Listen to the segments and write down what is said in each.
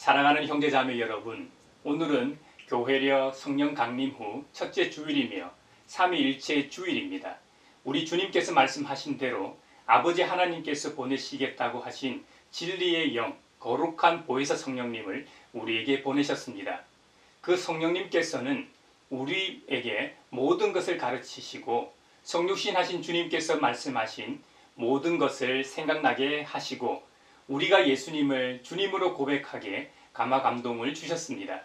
사랑하는 형제자매 여러분, 오늘은 교회력 성령 강림 후 첫째 주일이며 삼위일체 주일입니다. 우리 주님께서 말씀하신 대로 아버지 하나님께서 보내시겠다고 하신 진리의 영, 거룩한 보혜사 성령님을 우리에게 보내셨습니다. 그 성령님께서는 우리에게 모든 것을 가르치시고 성육신하신 주님께서 말씀하신 모든 것을 생각나게 하시고 우리가 예수님을 주님으로 고백하게 감화 감동을 주셨습니다.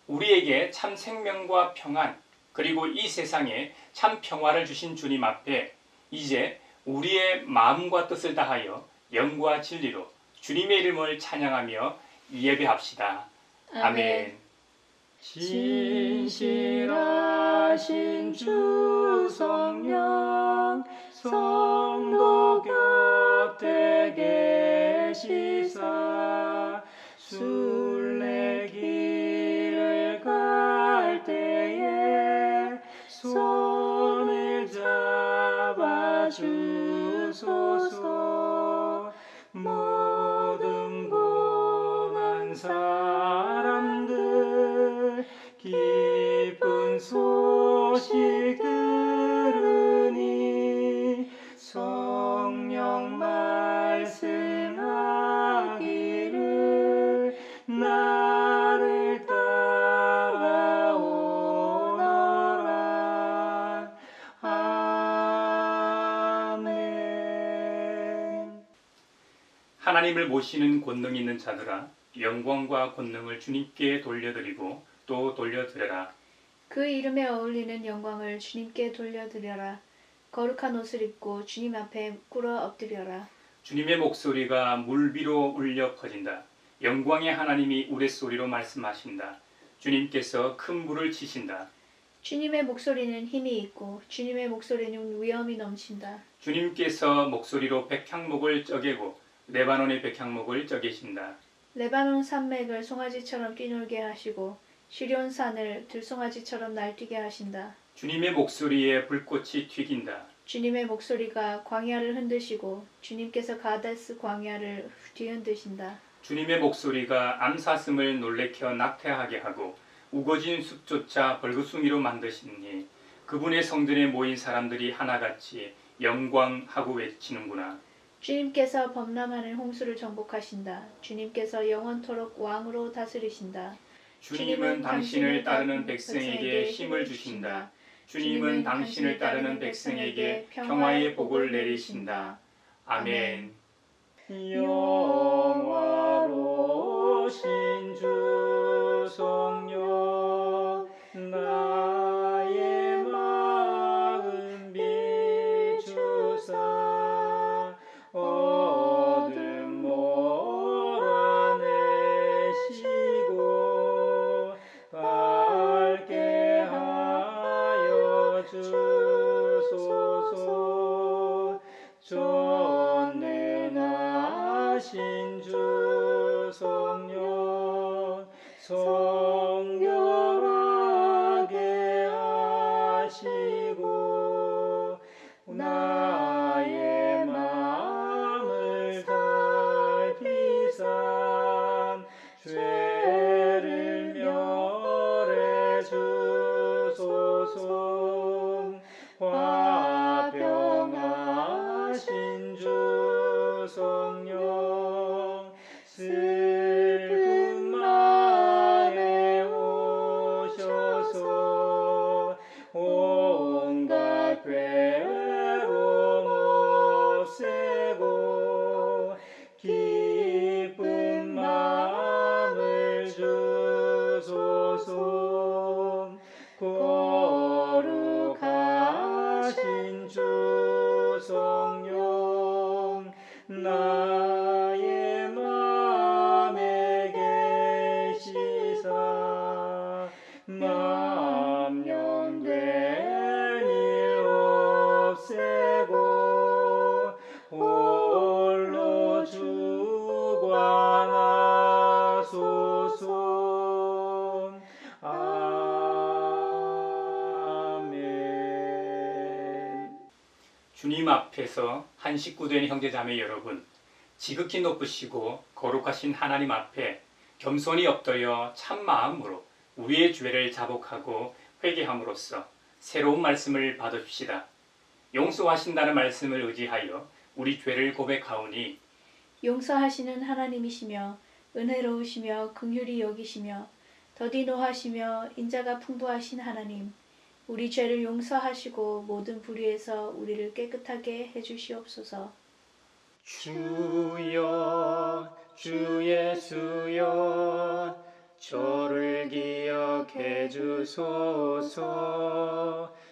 우리에게 참 생명과 평안 그리고 이 세상에 참 평화를 주신 주님 앞에 이제 우리의 마음과 뜻을 다하여 영과 진리로 주님의 이름을 찬양하며 예배합시다. 아멘. 진실하신 주 성령 성도 곁에 계시사 순례길을 갈 때에 손을 잡아주소서. 모든 고난 사람들 기쁜 소식 들으니 성령 말씀하기를 나를 따라오너라. 아멘. 하나님을 모시는 권능 있는 자들아, 영광과 권능을 주님께 돌려드리고 또 돌려드려라. 그 이름에 어울리는 영광을 주님께 돌려드려라. 거룩한 옷을 입고 주님 앞에 꿇어 엎드려라. 주님의 목소리가 물 위로 울려 퍼진다. 영광의 하나님이 우레소리로 말씀하신다. 주님께서 큰 물을 치신다. 주님의 목소리는 힘이 있고 주님의 목소리는 위엄이 넘친다. 주님께서 목소리로 백향목을 쪄개고 레바논의 백향목을 쪄개신다. 레바논 산맥을 송아지처럼 뛰놀게 하시고 시련산을 들송아지처럼 날뛰게 하신다. 주님의 목소리에 불꽃이 튀긴다. 주님의 목소리가 광야를 흔드시고 주님께서 가데스 광야를 뒤흔드신다. 주님의 목소리가 암사슴을 놀래켜 낙태하게 하고 우거진 숲조차 벌거숭이로 만드시니 그분의 성전에 모인 사람들이 하나같이 영광하고 외치는구나. 주님께서 범람하는 홍수를 정복하신다. 주님께서 영원토록 왕으로 다스리신다. 주님은 당신을 따르는 백성에게 힘을 주신다. 주님은 당신을 따르는 백성에게 평화의 복을 내리신다. 아멘. 영화로우신 주 성령 나의 마음 비추사 어둠 몰아내시고 밝게 하여 주소서. 전능하신 주 성령 성결하게 하시고 나의 마음을 살피사 죄를 멸해 주소서. 화평하신 주 성령 슬픈 마음에 오셔서 온갖 괴로움 없애고 기쁜 마음을 주소서. 거룩하신 주 성령 나의 마음에 계시사 만연된 일 없애고 홀로 주관하소서. 아멘. 주님 앞에서 한 식구 된 형제자매 여러분, 지극히 높으시고 거룩하신 하나님 앞에 겸손히 엎드려 참 마음으로 우리의 죄를 자복하고 회개함으로써 새로운 말씀을 받읍시다. 용서하신다는 말씀을 의지하여 우리 죄를 고백하오니 용서하시는 하나님이시며 은혜로우시며 긍휼히 여기시며 더디 노하시며 인자가 풍부하신 하나님, 우리 죄를 용서하시고 모든 불의에서 우리를 깨끗하게 해주시옵소서. 주여 주 예수여 저를 기억해 주소서.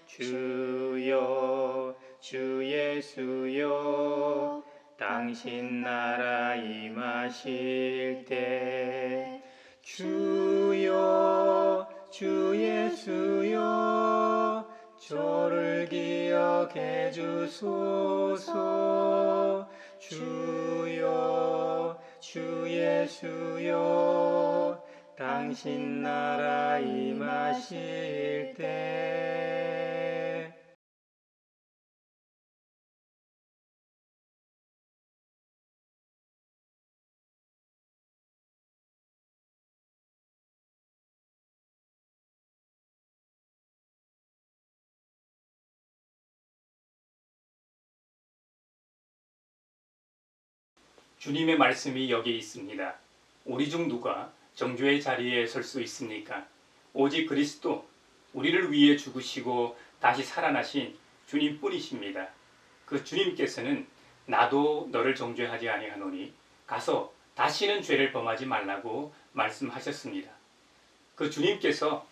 주여 주 예수여 당신 나라 임하실 때 주여 주 예수여 저를 기억해 주소서. 주여 주 예수여 당신 나라 임하실 때 주님의 말씀이 여기 있습니다. 우리 중 누가 정죄의 자리에 설 수 있습니까? 오직 그리스도, 우리를 위해 죽으시고 다시 살아나신 주님뿐이십니다. 그 주님께서는 나도 너를 정죄하지 아니하노니 가서 다시는 죄를 범하지 말라고 말씀하셨습니다. 그 주님께서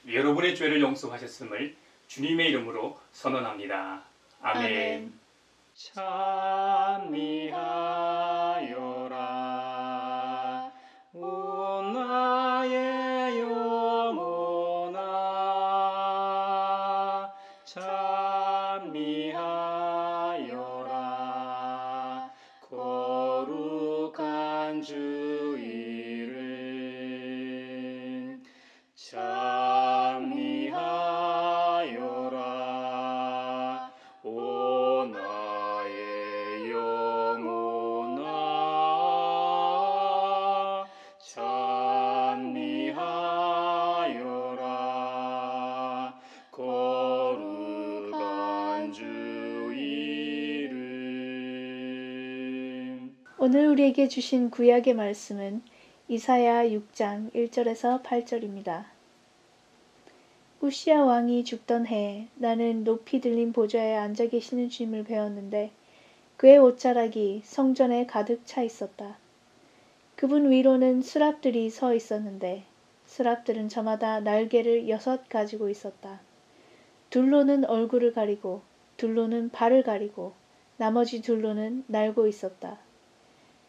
여러분의 죄를 용서하셨음을 주님의 이름으로 선언합니다. 아멘. 찬미하여라 오 나의 영혼아 찬미하여라 거룩한 주 이름 찬미하여라 오 나의 영혼아 찬미하여라 거룩한 주 이름. 오늘 우리에게 주신 구약의 말씀은 이사야 6장 1절에서 8절입니다. 우시야 왕이 죽던 해에 나는 높이 들린 보좌에 앉아 계시는 주님을 배웠는데 그의 옷자락이 성전에 가득 차 있었다. 그분 위로는 스랍들이 서 있었는데 스랍들은 저마다 날개를 6 가지고 있었다. 둘로는 얼굴을 가리고 둘로는 발을 가리고 나머지 둘로는 날고 있었다.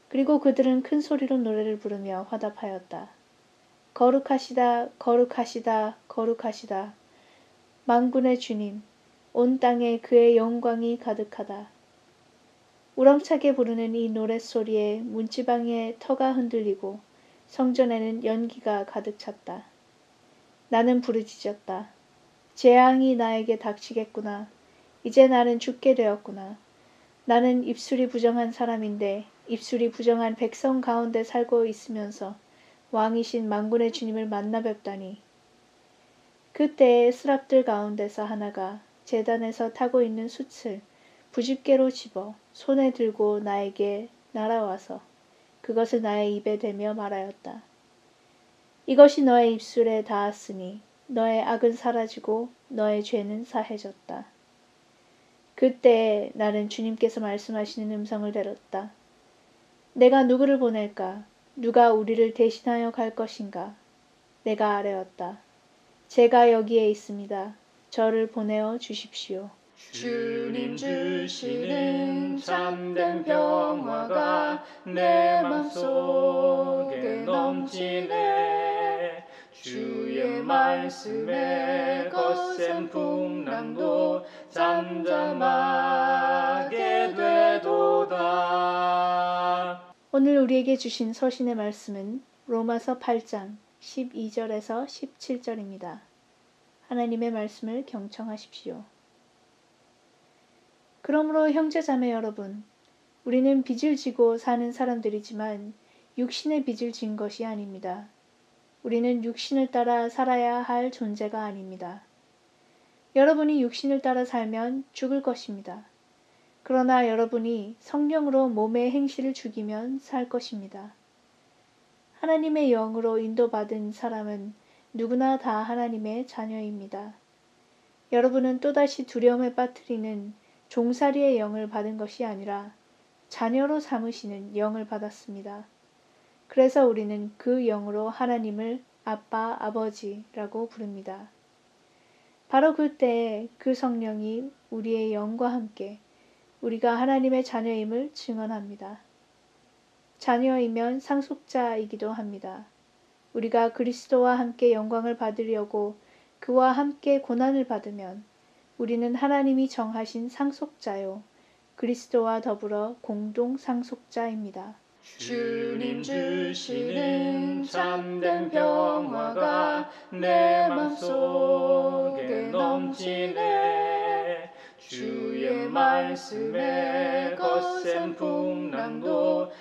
그리고 그들은 큰 소리로 노래를 부르며 화답하였다. 거룩하시다, 거룩하시다, 거룩하시다. 만군의 주님, 온 땅에 그의 영광이 가득하다. 우렁차게 부르는 이 노랫소리에 문지방의 터가 흔들리고 성전에는 연기가 가득 찼다. 나는 부르짖었다. 재앙이 나에게 닥치겠구나. 이제 나는 죽게 되었구나. 나는 입술이 부정한 사람인데 입술이 부정한 백성 가운데 살고 있으면서 왕이신 만군의 주님을 만나 뵙다니. 그때에 스랍들 가운데서 하나가 제단에서 타고 있는 숯을 부집개로 집어 손에 들고 나에게 날아와서 그것을 나의 입에 대며 말하였다. 이것이 너의 입술에 닿았으니 너의 악은 사라지고 너의 죄는 사해졌다. 그때에 나는 주님께서 말씀하시는 음성을 들었다. 내가 누구를 보낼까? 누가 우리를 대신하여 갈 것인가? 내가 아뢰었다. 제가 여기에 있습니다. 저를 보내어 주십시오. 주님 주시는 참된 평화가 내 맘속에 넘치네. 주의 말씀에 거센 풍랑도 잠잠하게 되도다. 오늘 우리에게 주신 서신의 말씀은 로마서 8장 12절에서 17절입니다. 하나님의 말씀을 경청하십시오. 그러므로 형제자매 여러분, 우리는 빚을 지고 사는 사람들이지만 육신의 빚을 진 것이 아닙니다. 우리는 육신을 따라 살아야 할 존재가 아닙니다. 여러분이 육신을 따라 살면 죽을 것입니다. 그러나 여러분이 성령으로 몸의 행실을 죽이면 살 것입니다. 하나님의 영으로 인도받은 사람은 누구나 다 하나님의 자녀입니다. 여러분은 또다시 두려움에 빠뜨리는 종살이의 영을 받은 것이 아니라 자녀로 삼으시는 영을 받았습니다. 그래서 우리는 그 영으로 하나님을 아빠, 아버지라고 부릅니다. 바로 그때에 그 성령이 우리의 영과 함께 우리가 하나님의 자녀임을 증언합니다. 자녀이면 상속자이기도 합니다. 우리가 그리스도와 함께 영광을 받으려고 그와 함께 고난을 받으면 우리는 하나님이 정하신 상속자요, 그리스도와 더불어 공동 상속자입니다. 주님 주시는 참된 평화가 내 맘속에 넘치네. 주의 말씀에 거센 풍랑도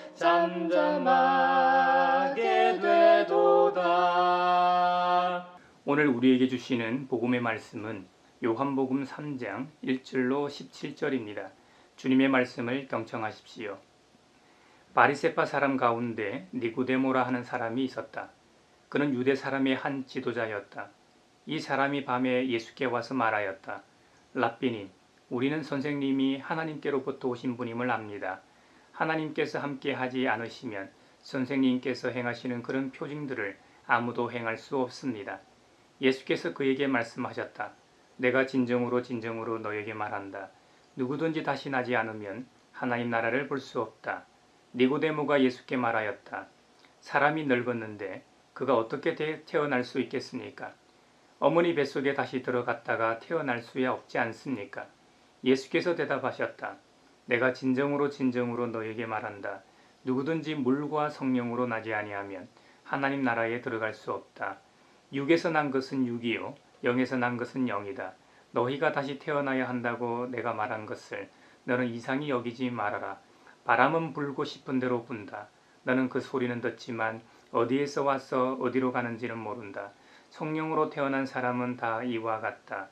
잠잠하게 되도다. 오늘 우리에게 주시는 복음의 말씀은 요한복음 3장 1절로 17절입니다. 주님의 말씀을 경청하십시오. 바리새파 사람 가운데 니고데모라 하는 사람이 있었다. 그는 유대 사람의 한 지도자였다. 이 사람이 밤에 예수께 와서 말하였다. 랍비님, 우리는 선생님이 하나님께로부터 오신 분임을 압니다. 하나님께서 함께 하지 않으시면 선생님께서 행하시는 그런 표징들을 아무도 행할 수 없습니다. 예수께서 그에게 말씀하셨다. 내가 진정으로 진정으로 너에게 말한다. 누구든지 다시 나지 않으면 하나님 나라를 볼 수 없다. 니고데모가 예수께 말하였다. 사람이 늙었는데 그가 어떻게 태어날 수 있겠습니까? 어머니 뱃속에 다시 들어갔다가 태어날 수야 없지 않습니까? 예수께서 대답하셨다. 내가 진정으로 진정으로 너에게 말한다. 누구든지 물과 성령으로 나지 아니하면 하나님 나라에 들어갈 수 없다. 육에서 난 것은 육이요 영에서 난 것은 영이다. 너희가 다시 태어나야 한다고 내가 말한 것을 너는 이상히 여기지 말아라. 바람은 불고 싶은 대로 분다. 너는 그 소리는 듣지만 어디에서 와서 어디로 가는지는 모른다. 성령으로 태어난 사람은 다 이와 같다.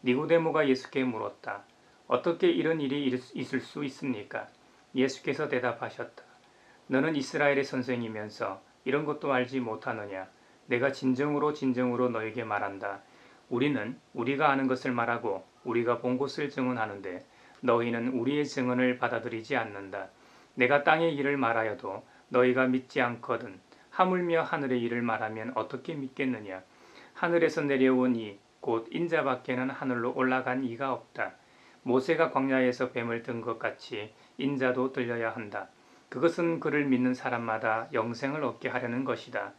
니고데모가 예수께 물었다. 어떻게 이런 일이 있을 수 있습니까? 예수께서 대답하셨다. 너는 이스라엘의 선생이면서 이런 것도 알지 못하느냐? 내가 진정으로 진정으로 너에게 말한다. 우리는 우리가 아는 것을 말하고 우리가 본 것을 증언하는데 너희는 우리의 증언을 받아들이지 않는다. 내가 땅의 일을 말하여도 너희가 믿지 않거든. 하물며 하늘의 일을 말하면 어떻게 믿겠느냐? 하늘에서 내려온 이 곧 인자밖에는 하늘로 올라간 이가 없다. 모세가 광야에서 뱀을 든 것 같이 인자도 들려야 한다. 그것은 그를 믿는 사람마다 영생을 얻게 하려는 것이다.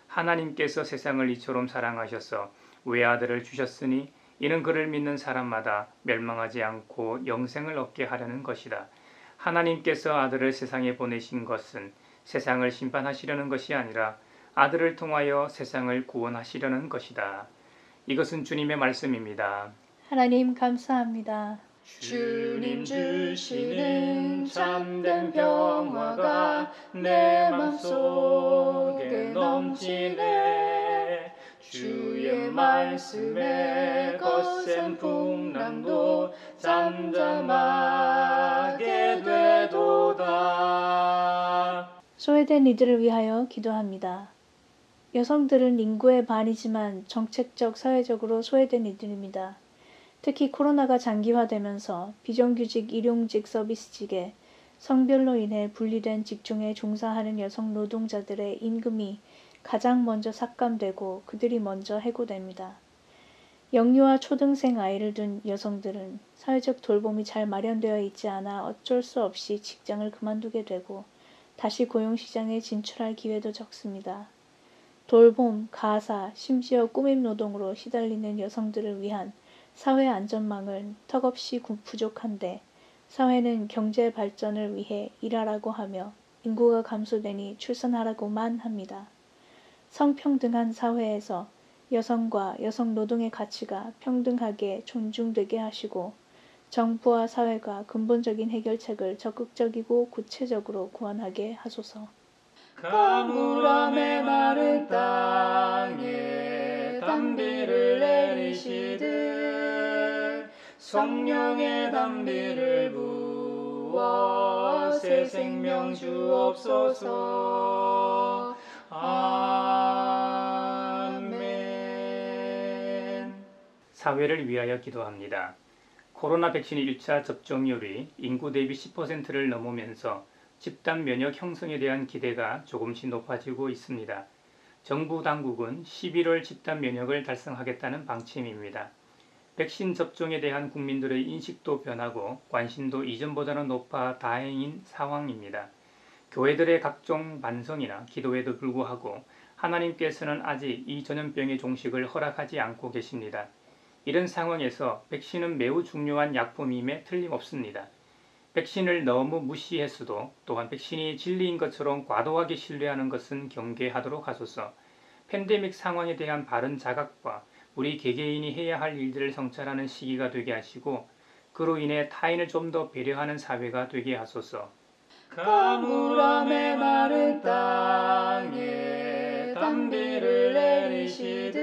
하나님께서 세상을 이처럼 사랑하셔서 외아들을 주셨으니 이는 그를 믿는 사람마다 멸망하지 않고 영생을 얻게 하려는 것이다. 하나님께서 아들을 세상에 보내신 것은 세상을 심판하시려는 것이 아니라 아들을 통하여 세상을 구원하시려는 것이다. 이것은 주님의 말씀입니다. 하나님 감사합니다. 주님 주시는 참된 평화가 내 맘속에 넘치네. 주의 말씀에 거센 풍랑도 잠잠하게 되도다. 소외된 이들을 위하여 기도합니다. 여성들은 인구의 반이지만 정책적, 사회적으로 소외된 이들입니다. 특히 코로나가 장기화되면서 비정규직, 일용직, 서비스직에 성별로 인해 분리된 직종에 종사하는 여성 노동자들의 임금이 가장 먼저 삭감되고 그들이 먼저 해고됩니다. 영유아 초등생 아이를 둔 여성들은 사회적 돌봄이 잘 마련되어 있지 않아 어쩔 수 없이 직장을 그만두게 되고 다시 고용시장에 진출할 기회도 적습니다. 돌봄, 가사, 심지어 꾸밈 노동으로 시달리는 여성들을 위한 사회 안전망은 턱없이 부족한데 사회는 경제 발전을 위해 일하라고 하며 인구가 감소되니 출산하라고만 합니다. 성평등한 사회에서 여성과 여성 노동의 가치가 평등하게 존중되게 하시고 정부와 사회가 근본적인 해결책을 적극적이고 구체적으로 고안하게 하소서. 가물어 메마른 땅에 단비를 내리시듯 성령의 단비를 부어 새 생명 주옵소서. 아멘. 사회를 위하여 기도합니다. 코로나 백신 1차 접종률이 인구 대비 10%를 넘으면서 집단 면역 형성에 대한 기대가 조금씩 높아지고 있습니다. 정부 당국은 11월 집단 면역을 달성하겠다는 방침입니다. 백신 접종에 대한 국민들의 인식도 변하고 관심도 이전보다는 높아 다행인 상황입니다. 교회들의 각종 반성이나 기도에도 불구하고 하나님께서는 아직 이 전염병의 종식을 허락하지 않고 계십니다. 이런 상황에서 백신은 매우 중요한 약품임에 틀림없습니다. 백신을 너무 무시했어도 또한 백신이 진리인 것처럼 과도하게 신뢰하는 것은 경계하도록 하소서. 팬데믹 상황에 대한 바른 자각과 우리 개개인이 해야 할 일들을 성찰하는 시기가 되게 하시고 그로 인해 타인을 좀 더 배려하는 사회가 되게 하소서. 가물어 메마른 땅에 단비를 내리시듯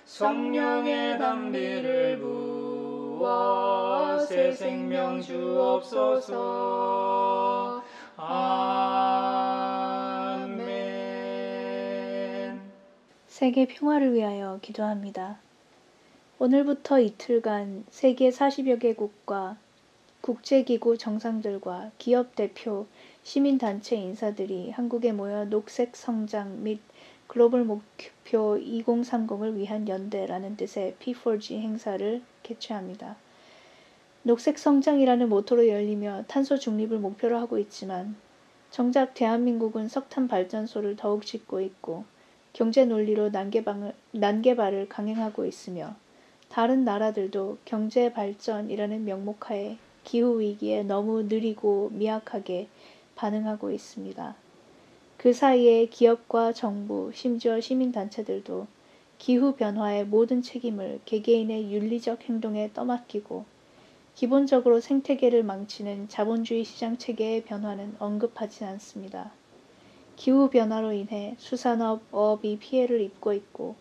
성령의 단비를 부어 새 생명 주옵소서. 아멘. 세계 평화를 위하여 기도합니다. 오늘부터 이틀간 세계 40여 개국과 국제기구 정상들과 기업 대표, 시민단체 인사들이 한국에 모여 녹색 성장 및 글로벌 목표 2030을 위한 연대라는 뜻의 P4G 행사를 개최합니다. 녹색 성장이라는 모토로 열리며 탄소 중립을 목표로 하고 있지만 정작 대한민국은 석탄 발전소를 더욱 짓고 있고 경제 논리로 난개발을 강행하고 있으며 다른 나라들도 경제 발전이라는 명목하에 기후위기에 너무 느리고 미약하게 반응하고 있습니다. 그 사이에 기업과 정부, 심지어 시민단체들도 기후변화의 모든 책임을 개개인의 윤리적 행동에 떠맡기고 기본적으로 생태계를 망치는 자본주의 시장 체계의 변화는 언급하지 않습니다. 기후변화로 인해 수산업, 어업이 피해를 입고 있고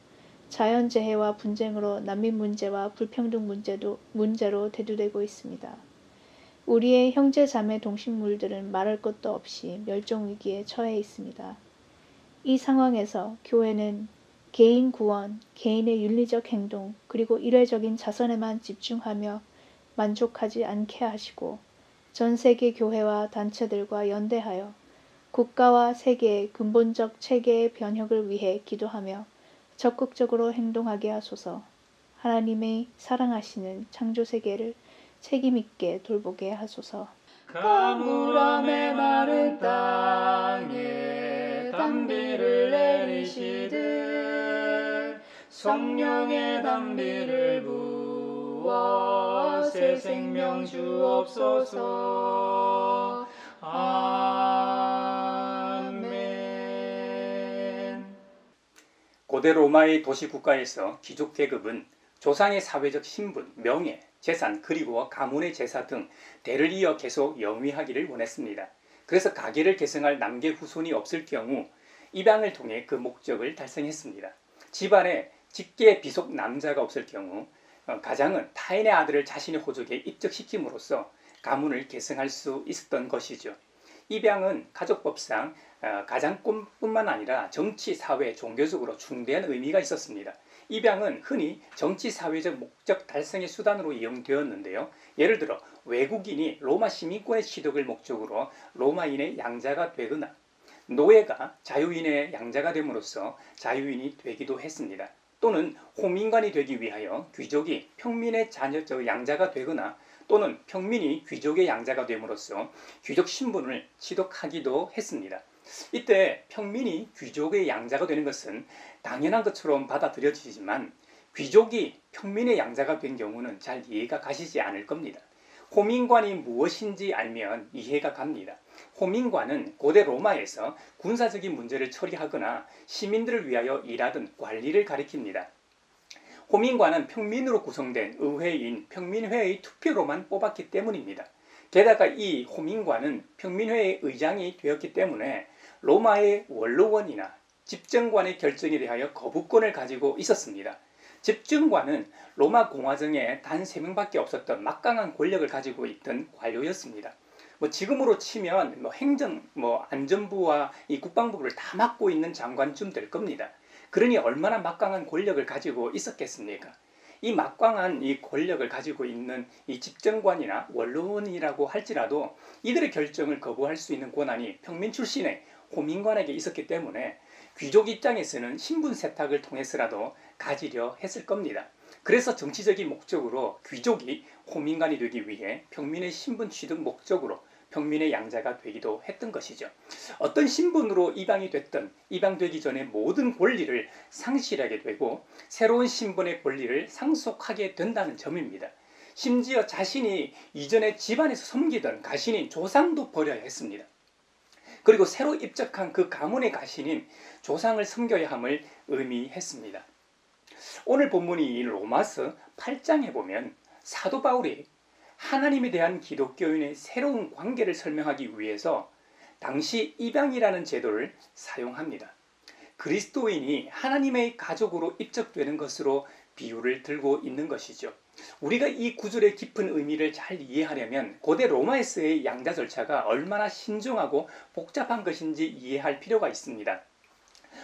자연재해와 분쟁으로 난민 문제와 불평등 문제로 대두되고 있습니다. 우리의 형제 자매 동식물들은 말할 것도 없이 멸종위기에 처해 있습니다. 이 상황에서 교회는 개인 구원, 개인의 윤리적 행동, 그리고 일회적인 자선에만 집중하며 만족하지 않게 하시고 전 세계 교회와 단체들과 연대하여 국가와 세계의 근본적 체계의 변혁을 위해 기도하며 적극적으로 행동하게 하소서. 하나님의 사랑하시는 창조세계를 책임있게 돌보게 하소서. 가물어 메마른 땅에 단비를 내리시듯 성령의 단비를 부어 새 생명 주옵소서. 아멘. 고대 로마의 도시국가에서 귀족 계급은 조상의 사회적 신분, 명예, 재산 그리고 가문의 제사 등 대를 이어 계속 영위하기를 원했습니다. 그래서 가계를 계승할 남계 후손이 없을 경우 입양을 통해 그 목적을 달성했습니다. 집안에 직계 비속 남자가 없을 경우 가장은 타인의 아들을 자신의 호족에 입적시킴으로써 가문을 계승할 수 있었던 것이죠. 입양은 가족법상 가장뿐만 아니라 정치, 사회, 종교적으로 중대한 의미가 있었습니다. 입양은 흔히 정치, 사회적 목적 달성의 수단으로 이용되었는데요. 예를 들어 외국인이 로마 시민권의 취득을 목적으로 로마인의 양자가 되거나 노예가 자유인의 양자가 됨으로써 자유인이 되기도 했습니다. 또는 호민관이 되기 위하여 귀족이 평민의 양자가 되거나 또는 평민이 귀족의 양자가 됨으로써 귀족 신분을 취득하기도 했습니다. 이때 평민이 귀족의 양자가 되는 것은 당연한 것처럼 받아들여지지만 귀족이 평민의 양자가 된 경우는 잘 이해가 가시지 않을 겁니다. 호민관이 무엇인지 알면 이해가 갑니다. 호민관은 고대 로마에서 군사적인 문제를 처리하거나 시민들을 위하여 일하던 관리를 가리킵니다. 호민관은 평민으로 구성된 의회인 평민회의 투표로만 뽑았기 때문입니다. 게다가 이 호민관은 평민회의 의장이 되었기 때문에 로마의 원로원이나 집정관의 결정에 대하여 거부권을 가지고 있었습니다. 집정관은 로마 공화정에 단 3명밖에 없었던 막강한 권력을 가지고 있던 관료였습니다. 지금으로 치면 행정, 안전부와 이 국방부를 다 맡고 있는 장관쯤 될 겁니다. 그러니 얼마나 막강한 권력을 가지고 있었겠습니까? 이 막강한 이 권력을 가지고 있는 이 집정관이나 원로원이라고 할지라도 이들의 결정을 거부할 수 있는 권한이 평민 출신의 호민관에게 있었기 때문에 귀족 입장에서는 신분 세탁을 통해서라도 가지려 했을 겁니다. 그래서 정치적인 목적으로 귀족이 호민관이 되기 위해 평민의 신분 취득 목적으로 평민의 양자가 되기도 했던 것이죠. 어떤 신분으로 입양이 됐든 입양되기 전에 모든 권리를 상실하게 되고 새로운 신분의 권리를 상속하게 된다는 점입니다. 심지어 자신이 이전에 집안에서 섬기던 가신인 조상도 버려야 했습니다. 그리고 새로 입적한 그 가문의 가신인 조상을 섬겨야 함을 의미했습니다. 오늘 본문이 로마서 8장에 보면 사도 바울이 하나님에 대한 기독교인의 새로운 관계를 설명하기 위해서 당시 입양이라는 제도를 사용합니다. 그리스도인이 하나님의 가족으로 입적되는 것으로 비유를 들고 있는 것이죠. 우리가 이 구절의 깊은 의미를 잘 이해하려면 고대 로마에서의 양자 절차가 얼마나 신중하고 복잡한 것인지 이해할 필요가 있습니다.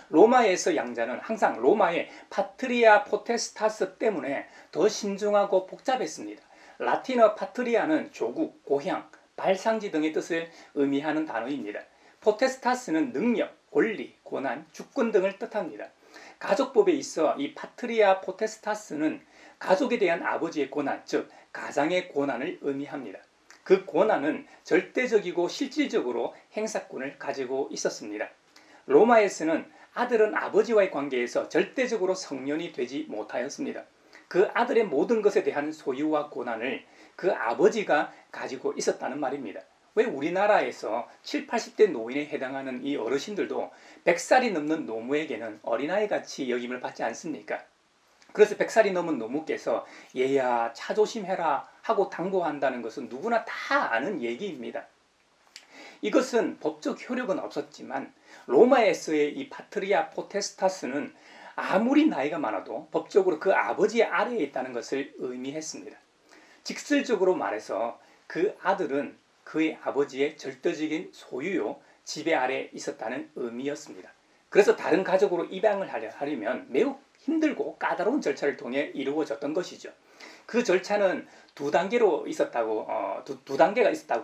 로마에서 양자는 항상 로마의 파트리아 포테스타스 때문에 더 신중하고 복잡했습니다. 라틴어 파트리아는 조국, 고향, 발상지 등의 뜻을 의미하는 단어입니다. 포테스타스는 능력, 권리, 고난, 주권 등을 뜻합니다. 가족법에 있어 이 파트리아 포테스타스는 가족에 대한 아버지의 고난, 즉 가장의 고난을 의미합니다. 그 고난은 절대적이고 실질적으로 행사권을 가지고 있었습니다. 로마에서는 아들은 아버지와의 관계에서 절대적으로 성년이 되지 못하였습니다. 그 아들의 모든 것에 대한 소유와 고난을 그 아버지가 가지고 있었다는 말입니다. 왜 우리나라에서 7, 80대 노인에 해당하는 이 어르신들도 100살이 넘는 노무에게는 어린아이같이 여김을 받지 않습니까? 그래서 100살이 넘은 노무께서 얘야 차 조심해라 하고 당부한다는 것은 누구나 다 아는 얘기입니다. 이것은 법적 효력은 없었지만 로마에서의 이 파트리아 포테스타스는 아무리 나이가 많아도 법적으로 그 아버지의 아래에 있다는 것을 의미했습니다. 직설적으로 말해서 그 아들은 그의 아버지의 절대적인 소유요, 지배 아래에 있었다는 의미였습니다. 그래서 다른 가족으로 입양을 하려면 매우 힘들고 까다로운 절차를 통해 이루어졌던 것이죠. 그 절차는 두 단계가 있었다고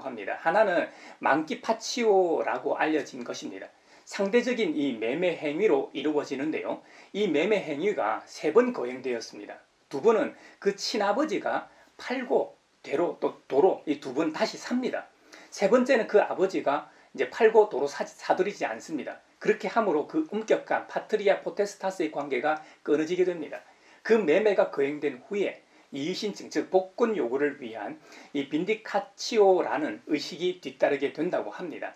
합니다. 하나는 만기 파치오라고 알려진 것입니다. 상대적인 이 매매 행위로 이루어지는데요. 이 매매 행위가 3번 거행되었습니다. 2번은 그 친아버지가 팔고 도로 이 2번 다시 삽니다. 3번째는 그 아버지가 이제 팔고 도로 사들이지 않습니다. 그렇게 함으로 그 엄격한 파트리아 포테스타스의 관계가 끊어지게 됩니다. 그 매매가 거행된 후에 이의신청, 즉 복권 요구를 위한 이 빈디카치오라는 의식이 뒤따르게 된다고 합니다.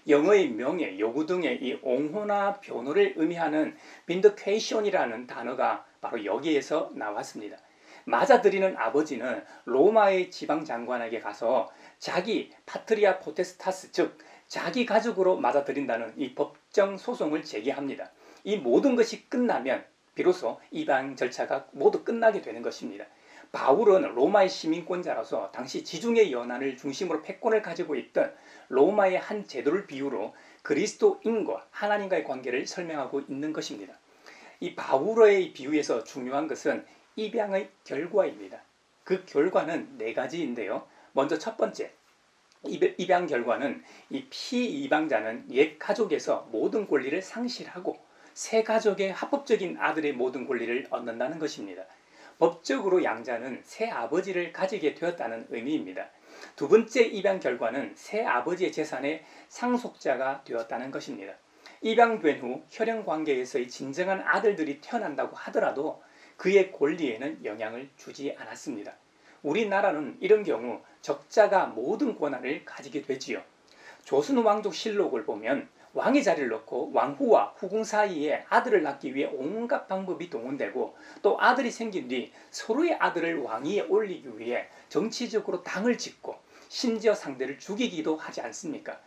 영어의 명예, 요구 등의 이 옹호나 변호를 의미하는 빈디케이션이라는 단어가 바로 여기에서 나왔습니다. 맞아들이는 아버지는 로마의 지방장관에게 가서 자기 파트리아 포테스타스, 즉 자기 가족으로 맞아들인다는 이 법정 소송을 제기합니다. 이 모든 것이 끝나면 비로소 입양 절차가 모두 끝나게 되는 것입니다. 바울은 로마의 시민권자로서 당시 지중해 연안을 중심으로 패권을 가지고 있던 로마의 한 제도를 비유로 그리스도인과 하나님과의 관계를 설명하고 있는 것입니다. 이 바울의 비유에서 중요한 것은 입양의 결과입니다. 그 결과는 4가지인데요. 먼저 첫 번째, 입양 결과는 이 피입양자는 옛 가족에서 모든 권리를 상실하고 새 가족의 합법적인 아들의 모든 권리를 얻는다는 것입니다. 법적으로 양자는 새 아버지를 가지게 되었다는 의미입니다. 2번째 입양 결과는 새 아버지의 재산의 상속자가 되었다는 것입니다. 입양된 후 혈연 관계에서의 진정한 아들들이 태어난다고 하더라도 그의 권리에는 영향을 주지 않았습니다. 우리나라는 이런 경우 적자가 모든 권한을 가지게 되지요. 조선왕족실록을 보면 왕의 자리를 놓고 왕후와 후궁 사이에 아들을 낳기 위해 온갖 방법이 동원되고 또 아들이 생긴 뒤 서로의 아들을 왕위에 올리기 위해 정치적으로 당을 짓고 심지어 상대를 죽이기도 하지 않습니까?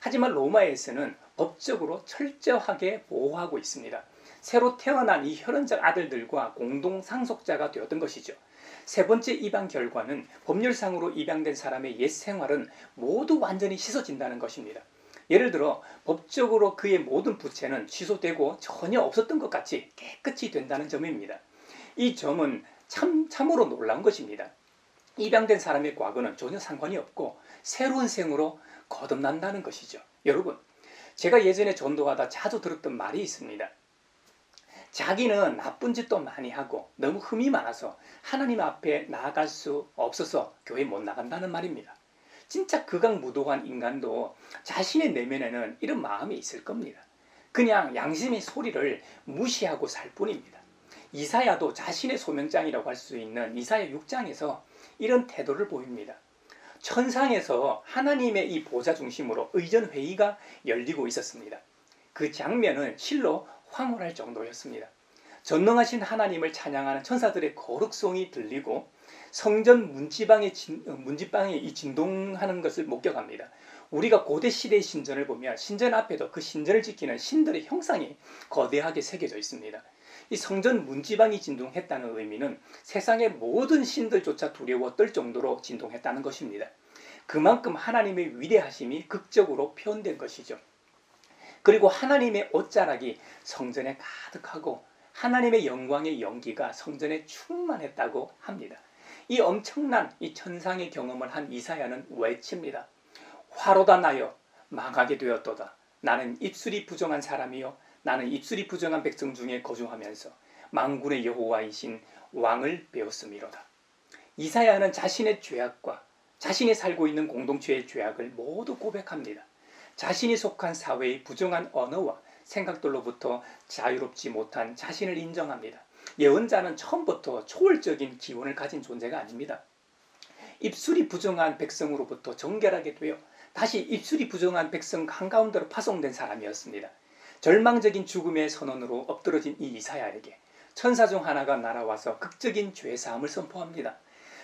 하지만 로마에서는 법적으로 철저하게 보호하고 있습니다. 새로 태어난 이 혈연적 아들들과 공동 상속자가 되었던 것이죠. 세 번째 입양 결과는 법률상으로 입양된 사람의 옛 생활은 모두 완전히 씻어진다는 것입니다. 예를 들어 법적으로 그의 모든 부채는 취소되고 전혀 없었던 것 같이 깨끗이 된다는 점입니다. 이 점은 참으로 놀라운 것입니다. 입양된 사람의 과거는 전혀 상관이 없고 새로운 생으로 거듭난다는 것이죠. 여러분, 제가 예전에 전도하다 자주 들었던 말이 있습니다. 자기는 나쁜 짓도 많이 하고 너무 흠이 많아서 하나님 앞에 나아갈 수 없어서 교회 못 나간다는 말입니다. 진짜 극악무도한 인간도 자신의 내면에는 이런 마음이 있을 겁니다. 그냥 양심의 소리를 무시하고 살 뿐입니다. 이사야도 자신의 소명장이라고 할 수 있는 이사야 6장에서 이런 태도를 보입니다. 천상에서 하나님의 이 보좌 중심으로 의전회의가 열리고 있었습니다. 그 장면은 실로 황홀할 정도였습니다. 전능하신 하나님을 찬양하는 천사들의 거룩성이 들리고 성전 문지방에 이 진동하는 것을 목격합니다. 우리가 고대 시대의 신전을 보면 신전 앞에도 그 신전을 지키는 신들의 형상이 거대하게 새겨져 있습니다. 이 성전 문지방이 진동했다는 의미는 세상의 모든 신들조차 두려워 떨 정도로 진동했다는 것입니다. 그만큼 하나님의 위대하심이 극적으로 표현된 것이죠. 그리고 하나님의 옷자락이 성전에 가득하고 하나님의 영광의 연기가 성전에 충만했다고 합니다. 이 엄청난 이 천상의 경험을 한 이사야는 외칩니다. 화로다 나여 망하게 되었도다. 나는 입술이 부정한 사람이요 나는 입술이 부정한 백성 중에 거주하면서 만군의 여호와이신 왕을 배웠음이로다. 이사야는 자신의 죄악과 자신이 살고 있는 공동체의 죄악을 모두 고백합니다. 자신이 속한 사회의 부정한 언어와 생각들로부터 자유롭지 못한 자신을 인정합니다. 예언자는 처음부터 초월적인 기원을 가진 존재가 아닙니다. 입술이 부정한 백성으로부터 정결하게 되어 다시 입술이 부정한 백성 한가운데로 파송된 사람이었습니다. 절망적인 죽음의 선언으로 엎드러진 이 이사야에게 천사 중 하나가 날아와서 극적인 죄사함을 선포합니다.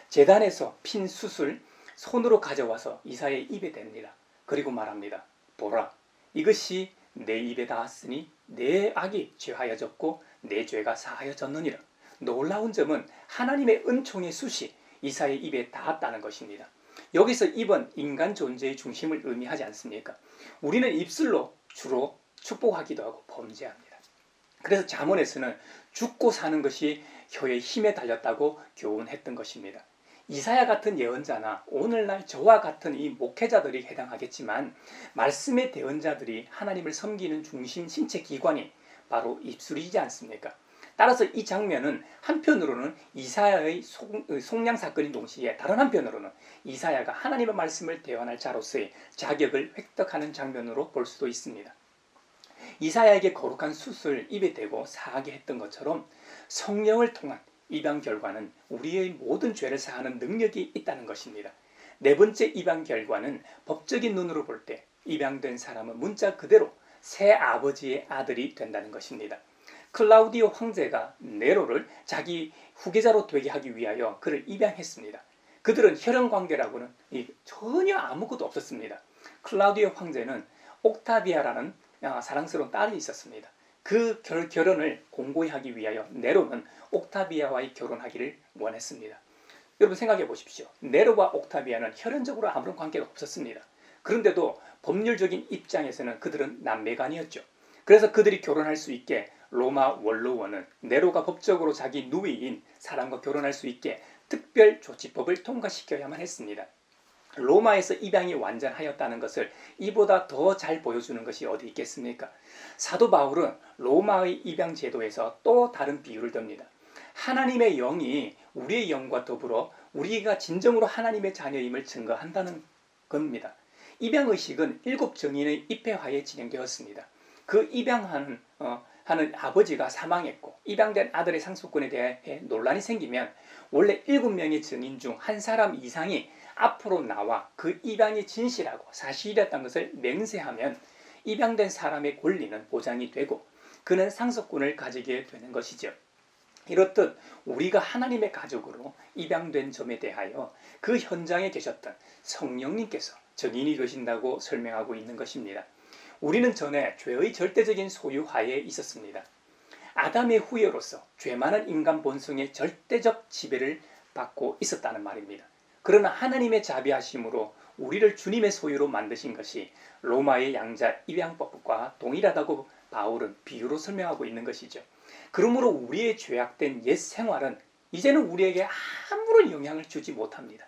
제단에서 핀 숯을 손으로 가져와서 이사야의 입에 댑니다. 그리고 말합니다. 보라, 이것이 내 입에 닿았으니 내 악이 죄하여졌고 내 죄가 사하여졌느니라. 놀라운 점은 하나님의 은총의 숯이 이사야의 입에 닿았다는 것입니다. 여기서 입은 인간 존재의 중심을 의미하지 않습니까? 우리는 입술로 주로 축복하기도 하고 범죄합니다. 그래서 잠언에서는 죽고 사는 것이 혀의 힘에 달렸다고 교훈했던 것입니다. 이사야 같은 예언자나 오늘날 저와 같은 이 목회자들이 해당하겠지만 말씀의 대언자들이 하나님을 섬기는 중심 신체 기관이 바로 입술이지 않습니까? 따라서 이 장면은 한편으로는 이사야의 속량 사건인 동시에 다른 한편으로는 이사야가 하나님의 말씀을 대언할 자로서의 자격을 획득하는 장면으로 볼 수도 있습니다. 이사야에게 거룩한 숯을 입에 대고 사하게 했던 것처럼 성령을 통한 입양 결과는 우리의 모든 죄를 사하는 능력이 있다는 것입니다. 네 번째 입양 결과는 법적인 눈으로 볼 때 입양된 사람은 문자 그대로 새 아버지의 아들이 된다는 것입니다. 클라우디오 황제가 네로를 자기 후계자로 되게 하기 위하여 그를 입양했습니다. 그들은 혈연관계라고는 전혀 아무것도 없었습니다. 클라우디오 황제는 옥타비아라는 사랑스러운 딸이 있었습니다. 그 결혼을 공고히 하기 위하여 네로는 옥타비아와의 결혼하기를 원했습니다. 여러분 생각해 보십시오. 네로와 옥타비아는 혈연적으로 아무런 관계가 없었습니다. 그런데도 법률적인 입장에서는 그들은 남매간이었죠. 그래서 그들이 결혼할 수 있게 로마 원로원은 네로가 법적으로 자기 누이인 사람과 결혼할 수 있게 특별 조치법을 통과시켜야만 했습니다. 로마에서 입양이 완전하였다는 것을 이보다 더 잘 보여주는 것이 어디 있겠습니까? 사도 바울은 로마의 입양 제도에서 또 다른 비유를 듭니다. 하나님의 영이 우리의 영과 더불어 우리가 진정으로 하나님의 자녀임을 증거한다는 겁니다. 입양의식은 7정인의 입회하에 진행되었습니다. 그 입양하는 아버지가 사망했고 입양된 아들의 상속권에 대해 논란이 생기면 원래 7명의 증인 중 한 사람 이상이 앞으로 나와 그 입양이 진실하고 사실이었다는 것을 맹세하면 입양된 사람의 권리는 보장이 되고 그는 상속권을 가지게 되는 것이죠. 이렇듯 우리가 하나님의 가족으로 입양된 점에 대하여 그 현장에 계셨던 성령님께서 증인이 되신다고 설명하고 있는 것입니다. 우리는 전에 죄의 절대적인 소유하에 있었습니다. 아담의 후예로서 죄 많은 인간 본성의 절대적 지배를 받고 있었다는 말입니다. 그러나 하나님의 자비하심으로 우리를 주님의 소유로 만드신 것이 로마의 양자 입양법과 동일하다고 바울은 비유로 설명하고 있는 것이죠. 그러므로 우리의 죄악된 옛 생활은 이제는 우리에게 아무런 영향을 주지 못합니다.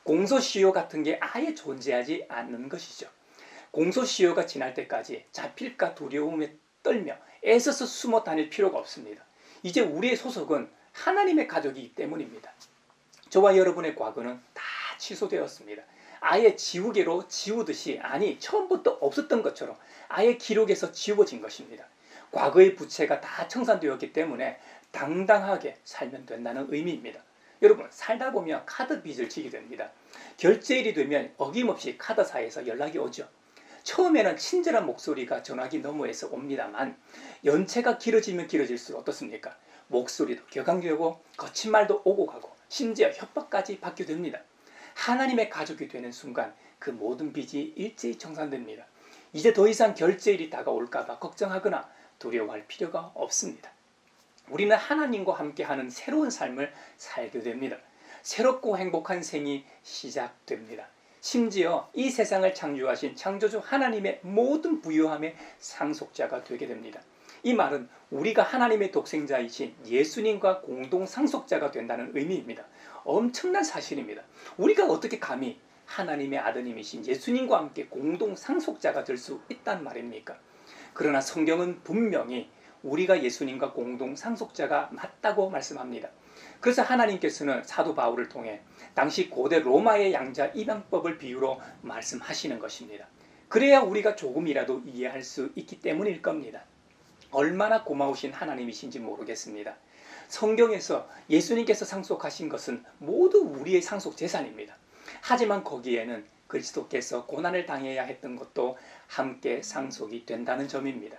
공소시효 같은 게 아예 존재하지 않는 것이죠. 공소시효가 지날 때까지 잡힐까 두려움에 떨며 애써서 숨어 다닐 필요가 없습니다. 이제 우리의 소속은 하나님의 가족이기 때문입니다. 저와 여러분의 과거는 다 취소되었습니다. 아예 지우개로 지우듯이, 아니 처음부터 없었던 것처럼 아예 기록에서 지워진 것입니다. 과거의 부채가 다 청산되었기 때문에 당당하게 살면 된다는 의미입니다. 여러분, 살다 보면 카드 빚을 지게 됩니다. 결제일이 되면 어김없이 카드사에서 연락이 오죠. 처음에는 친절한 목소리가 전화기 너머에서 옵니다만 연체가 길어지면 길어질수록 어떻습니까? 목소리도 격앙되고 거친 말도 오고 가고 심지어 협박까지 받게 됩니다. 하나님의 가족이 되는 순간 그 모든 빚이 일제히 청산됩니다. 이제 더 이상 결제일이 다가올까봐 걱정하거나 두려워할 필요가 없습니다. 우리는 하나님과 함께하는 새로운 삶을 살게 됩니다. 새롭고 행복한 생이 시작됩니다. 심지어 이 세상을 창조하신 창조주 하나님의 모든 부유함의 상속자가 되게 됩니다. 이 말은 우리가 하나님의 독생자이신 예수님과 공동 상속자가 된다는 의미입니다. 엄청난 사실입니다. 우리가 어떻게 감히 하나님의 아드님이신 예수님과 함께 공동 상속자가 될 수 있단 말입니까? 그러나 성경은 분명히 우리가 예수님과 공동 상속자가 맞다고 말씀합니다. 그래서 하나님께서는 사도 바울을 통해 당시 고대 로마의 양자 입양법을 비유로 말씀하시는 것입니다. 그래야 우리가 조금이라도 이해할 수 있기 때문일 겁니다. 얼마나 고마우신 하나님이신지 모르겠습니다. 성경에서 예수님께서 상속하신 것은 모두 우리의 상속 재산입니다. 하지만 거기에는 그리스도께서 고난을 당해야 했던 것도 함께 상속이 된다는 점입니다.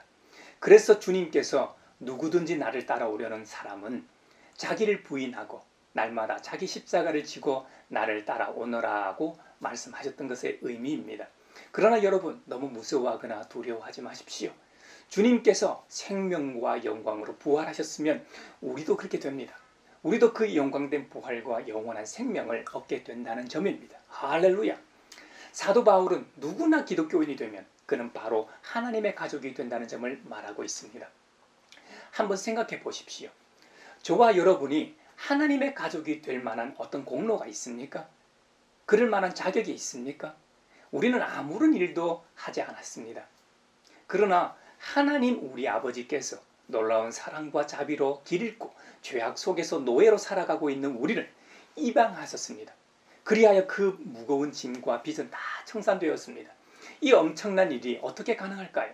그래서 주님께서 누구든지 나를 따라오려는 사람은 자기를 부인하고 날마다 자기 십자가를 지고 나를 따라오너라고 말씀하셨던 것의 의미입니다. 그러나 여러분, 너무 무서워하거나 두려워하지 마십시오. 주님께서 생명과 영광으로 부활하셨으면 우리도 그렇게 됩니다. 우리도 그 영광된 부활과 영원한 생명을 얻게 된다는 점입니다. 할렐루야! 사도 바울은 누구나 기독교인이 되면 그는 바로 하나님의 가족이 된다는 점을 말하고 있습니다. 한번 생각해 보십시오. 저와 여러분이 하나님의 가족이 될 만한 어떤 공로가 있습니까? 그럴 만한 자격이 있습니까? 우리는 아무런 일도 하지 않았습니다. 그러나 하나님 우리 아버지께서 놀라운 사랑과 자비로 길 잃고 죄악 속에서 노예로 살아가고 있는 우리를 입양하셨습니다. 그리하여 그 무거운 짐과 빚은 다 청산되었습니다. 이 엄청난 일이 어떻게 가능할까요?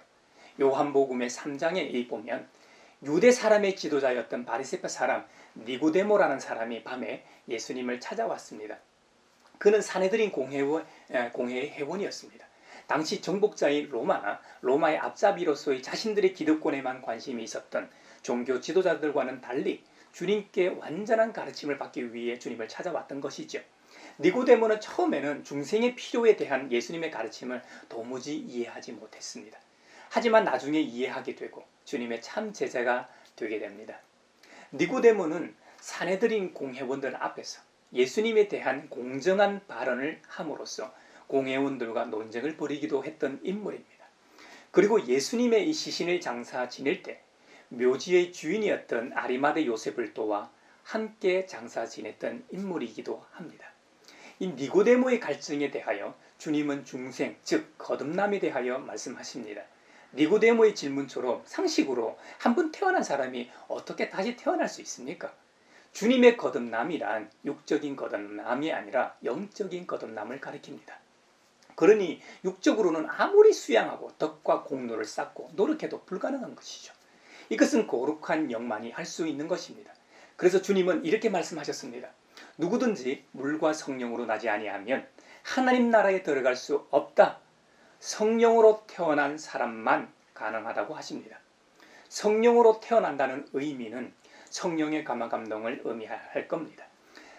요한복음의 3장에 보면 유대 사람의 지도자였던 바리새파 사람 니고데모라는 사람이 밤에 예수님을 찾아왔습니다. 그는 사내들인 공회의 회원이었습니다. 당시 정복자인 로마의 앞잡이로서의 자신들의 기득권에만 관심이 있었던 종교 지도자들과는 달리 주님께 완전한 가르침을 받기 위해 주님을 찾아왔던 것이죠. 니고데모는 처음에는 중생의 필요에 대한 예수님의 가르침을 도무지 이해하지 못했습니다. 하지만 나중에 이해하게 되고 주님의 참 제자가 되게 됩니다. 니고데모는 사내들인 공회원들 앞에서 예수님에 대한 공정한 발언을 함으로써 공회원들과 논쟁을 벌이기도 했던 인물입니다. 그리고 예수님의 이 시신을 장사 지낼 때 묘지의 주인이었던 아리마대 요셉을 도와 함께 장사 지냈던 인물이기도 합니다. 이 니고데모의 갈증에 대하여 주님은 중생, 즉 거듭남에 대하여 말씀하십니다. 니고데모의 질문처럼 상식으로 한 번 태어난 사람이 어떻게 다시 태어날 수 있습니까? 주님의 거듭남이란 육적인 거듭남이 아니라 영적인 거듭남을 가리킵니다. 그러니 육적으로는 아무리 수양하고 덕과 공로를 쌓고 노력해도 불가능한 것이죠. 이것은 거룩한 영만이 할 수 있는 것입니다. 그래서 주님은 이렇게 말씀하셨습니다. 누구든지 물과 성령으로 나지 아니하면 하나님 나라에 들어갈 수 없다. 성령으로 태어난 사람만 가능하다고 하십니다. 성령으로 태어난다는 의미는 성령의 감화 감동을 의미할 겁니다.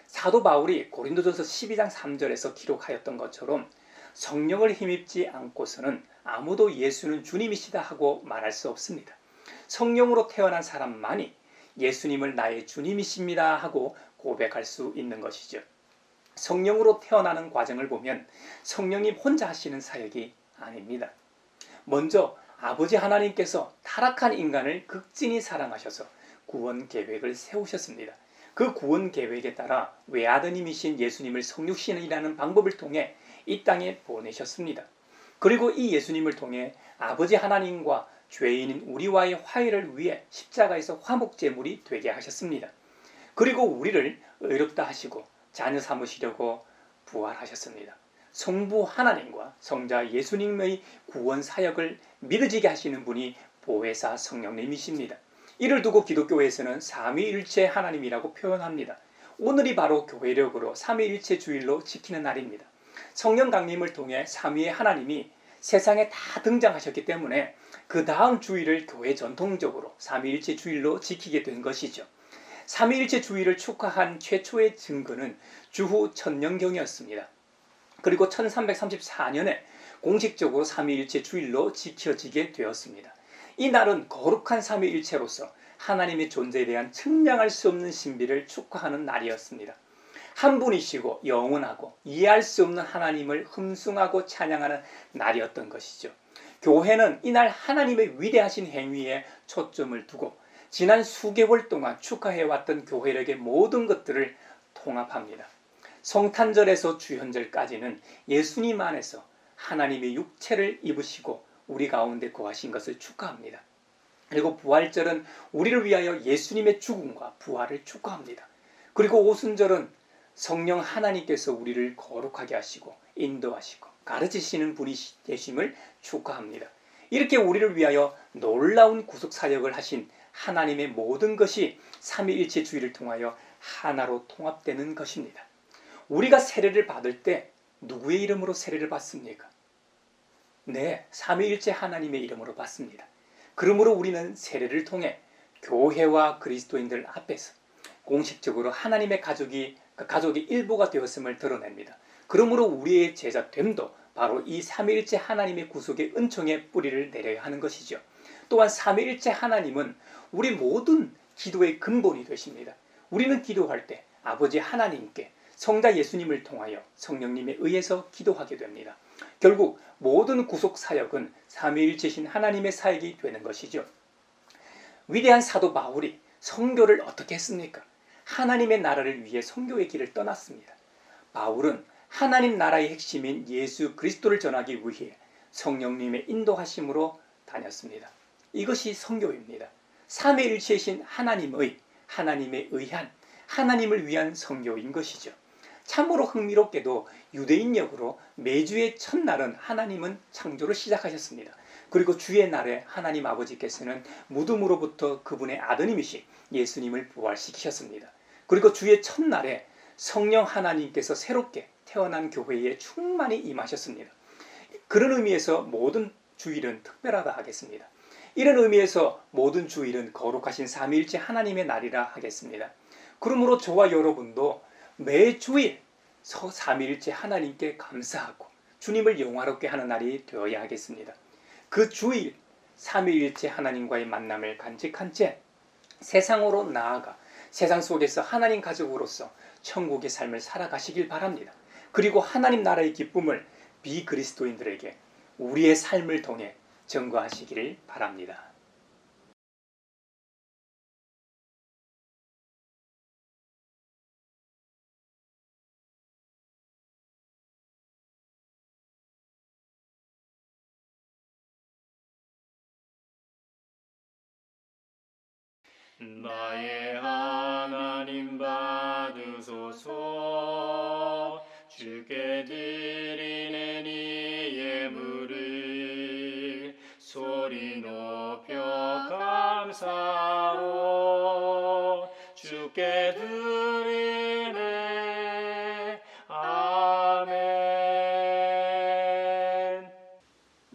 사도 바울이 고린도전서 12장 3절에서 기록하였던 것처럼 성령을 힘입지 않고서는 아무도 예수는 주님이시다 하고 말할 수 없습니다. 성령으로 태어난 사람만이 예수님을 나의 주님이십니다 하고 고백할 수 있는 것이죠. 성령으로 태어나는 과정을 보면 성령님 혼자 하시는 사역이 아닙니다. 먼저 아버지 하나님께서 타락한 인간을 극진히 사랑하셔서 구원 계획을 세우셨습니다. 그 구원 계획에 따라 외아드님이신 예수님을 성육신이라는 방법을 통해 이 땅에 보내셨습니다. 그리고 이 예수님을 통해 아버지 하나님과 죄인인 우리와의 화해를 위해 십자가에서 화목제물이 되게 하셨습니다. 그리고 우리를 의롭다 하시고 자녀 삼으시려고 부활하셨습니다. 성부 하나님과 성자 예수님의 구원 사역을 믿어지게 하시는 분이 보혜사 성령님이십니다. 이를 두고 기독교에서는 삼위일체 하나님이라고 표현합니다. 오늘이 바로 교회력으로 삼위일체 주일로 지키는 날입니다. 성령 강림을 통해 삼위의 하나님이 세상에 다 등장하셨기 때문에 그 다음 주일을 교회 전통적으로 삼위일체 주일로 지키게 된 것이죠. 삼위일체 주일을 축하한 최초의 증거는 주후 천년경이었습니다. 그리고 1334년에 공식적으로 삼위일체 주일로 지켜지게 되었습니다. 이 날은 거룩한 삼위일체로서 하나님의 존재에 대한 측량할 수 없는 신비를 축하하는 날이었습니다. 한 분이시고 영원하고 이해할 수 없는 하나님을 흠숭하고 찬양하는 날이었던 것이죠. 교회는 이날 하나님의 위대하신 행위에 초점을 두고 지난 수개월 동안 축하해왔던 교회력의 모든 것들을 통합합니다. 성탄절에서 주현절까지는 예수님 안에서 하나님의 육체를 입으시고 우리 가운데 거하신 것을 축하합니다. 그리고 부활절은 우리를 위하여 예수님의 죽음과 부활을 축하합니다. 그리고 오순절은 성령 하나님께서 우리를 거룩하게 하시고 인도하시고 가르치시는 분이 되심을 축하합니다. 이렇게 우리를 위하여 놀라운 구속 사역을 하신 하나님의 모든 것이 삼위일체 주의를 통하여 하나로 통합되는 것입니다. 우리가 세례를 받을 때 누구의 이름으로 세례를 받습니까? 네, 삼위일체 하나님의 이름으로 받습니다. 그러므로 우리는 세례를 통해 교회와 그리스도인들 앞에서 공식적으로 하나님의 가족의 일부가 되었음을 드러냅니다. 그러므로 우리의 제자됨도 바로 이 삼위일체 하나님의 구속의 은총의 뿌리를 내려야 하는 것이죠. 또한 삼위일체 하나님은 우리 모든 기도의 근본이 되십니다. 우리는 기도할 때 아버지 하나님께 성자 예수님을 통하여 성령님에 의해서 기도하게 됩니다. 결국 모든 구속 사역은 삼위일체신 하나님의 사역이 되는 것이죠. 위대한 사도 바울이 선교를 어떻게 했습니까? 하나님의 나라를 위해 선교의 길을 떠났습니다. 바울은 하나님 나라의 핵심인 예수 그리스도를 전하기 위해 성령님의 인도하심으로 다녔습니다. 이것이 선교입니다. 삼위일체이신 하나님의 의한 하나님을 위한 선교인 것이죠. 참으로 흥미롭게도 유대인역으로 매주의 첫날은 하나님은 창조를 시작하셨습니다. 그리고 주의 날에 하나님 아버지께서는 무덤으로부터 그분의 아드님이신 예수님을 부활시키셨습니다. 그리고 주의 첫날에 성령 하나님께서 새롭게 태어난 교회에 충만히 임하셨습니다. 그런 의미에서 모든 주일은 특별하다 하겠습니다. 이런 의미에서 모든 주일은 거룩하신 삼위일체 하나님의 날이라 하겠습니다. 그러므로 저와 여러분도 매 주일 삼위일체 하나님께 감사하고 주님을 영화롭게 하는 날이 되어야 하겠습니다. 그 주일 삼위일체 하나님과의 만남을 간직한 채 세상으로 나아가 세상 속에서 하나님 가족으로서 천국의 삶을 살아가시길 바랍니다. 그리고 하나님 나라의 기쁨을 비그리스도인들에게 우리의 삶을 통해 증거하시기를 바랍니다. 나의 하나님 받으소서. 주께 드리는 이 예물을 소리 높여 감사로 주께 드리네. 아멘.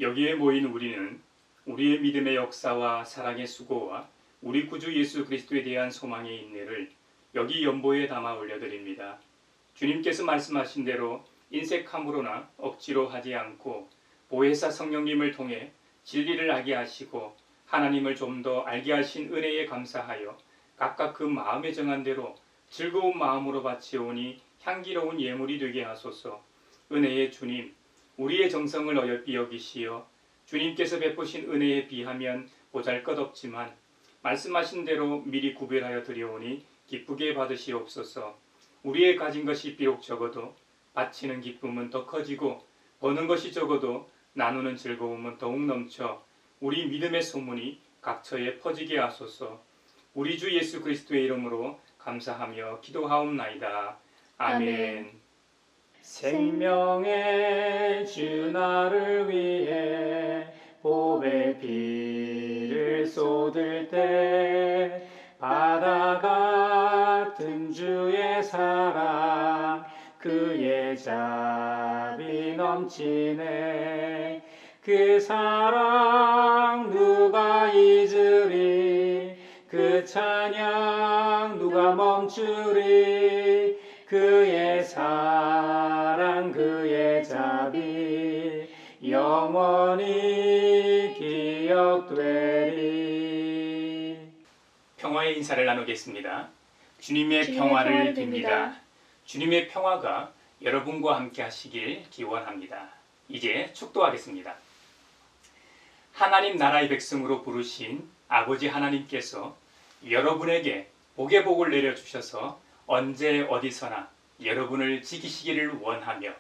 여기에 모인 우리는 우리의 믿음의 역사와 사랑의 수고와 우리 구주 예수 그리스도에 대한 소망의 인내를 여기 연보에 담아 올려드립니다. 주님께서 말씀하신 대로 인색함으로나 억지로 하지 않고 보혜사 성령님을 통해 진리를 알게 하시고 하나님을 좀 더 알게 하신 은혜에 감사하여 각각 그 마음에 정한 대로 즐거운 마음으로 바치오니 향기로운 예물이 되게 하소서. 은혜의 주님, 우리의 정성을 어여삐 여기시어 주님께서 베푸신 은혜에 비하면 보잘것없지만 말씀하신 대로 미리 구별하여 드려오니 기쁘게 받으시옵소서. 우리의 가진 것이 비록 적어도 바치는 기쁨은 더 커지고 버는 것이 적어도 나누는 즐거움은 더욱 넘쳐 우리 믿음의 소문이 각처에 퍼지게 하소서. 우리 주 예수 그리스도의 이름으로 감사하며 기도하옵나이다. 아멘. 아멘. 생명의 주 나를 위해 보배 피를 쏟을 때 바다 같은 주의 사랑 그의 자비 넘치네. 그 사랑 누가 잊으리, 그 찬양 누가 멈추리. 그의 사랑 그의 자비 영원히 기억되리. 평화의 인사를 나누겠습니다. 주님의 주님의 평화를 평화를 빕니다. 빕니다. 주님의 평화가 여러분과 함께 하시길 기원합니다. 이제 축도하겠습니다. 하나님 나라의 백성으로 부르신 아버지 하나님께서 여러분에게 복의 복을 내려주셔서 언제 어디서나 여러분을 지키시기를 원하며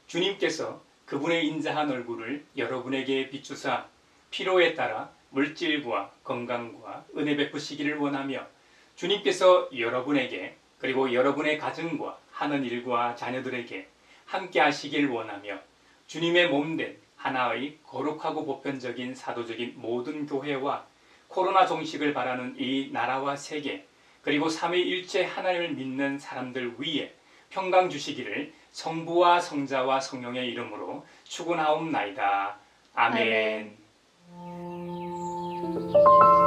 주님께서 그분의 인자한 얼굴을 여러분에게 비추사 필요에 따라 물질과 건강과 은혜 베푸시기를 원하며 주님께서 여러분에게 그리고 여러분의 가정과 하는 일과 자녀들에게 함께 하시길 원하며 주님의 몸된 하나의 거룩하고 보편적인 사도적인 모든 교회와 코로나 종식을 바라는 이 나라와 세계 그리고 삼위일체 하나님을 믿는 사람들 위에 평강 주시기를 성부와 성자와 성령의 이름으로 축원하옵나이다. 아멘. 아멘.